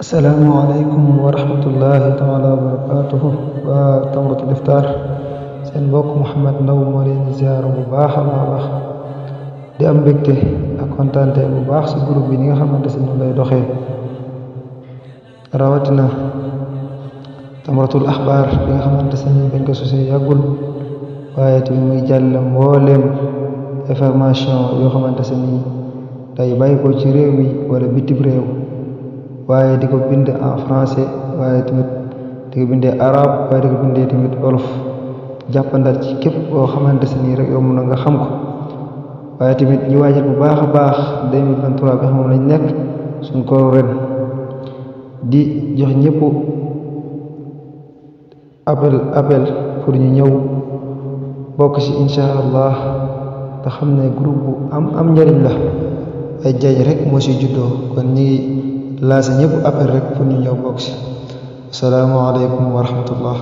Assalamualaikum warahmatullahi taala wabarakatuh. Waa Tamratul Iftar seen mbokk Mouhamed Ndaw moo leen di ziar bu baax a baax di am mbégte ak kontaante bu baax si groupe bi ni nga xamante si noonu lay doxee rawatina Tamratul Axbaar bi nga xamante si ni bañ ko sosee yàggul waaye tamit muy jàll mbooleem information yoo xamante si ni day bàyyi ko ci réew mi wala bitim réew waaye di ko bind en français waaye tamit di ko bindee arabe waaye di ko bindee tamit wolof jàppandal ci képp koo xamante si nii rek yomb na nga xam ko waaye tamit ñu waajal bu baax a baax 2023 bi xam moom lañ nekk suñ ko ren di jox ñëpp appel pour ñu ñëw bokk ci incha allah te xam ne groupe bu am njëriñ la ay jaay rek moo ci juddoo kon ñi ngi lancé ñëpp appel rek pour ñu ñëw bokk ci asalaamaaleykum wa rahmatullah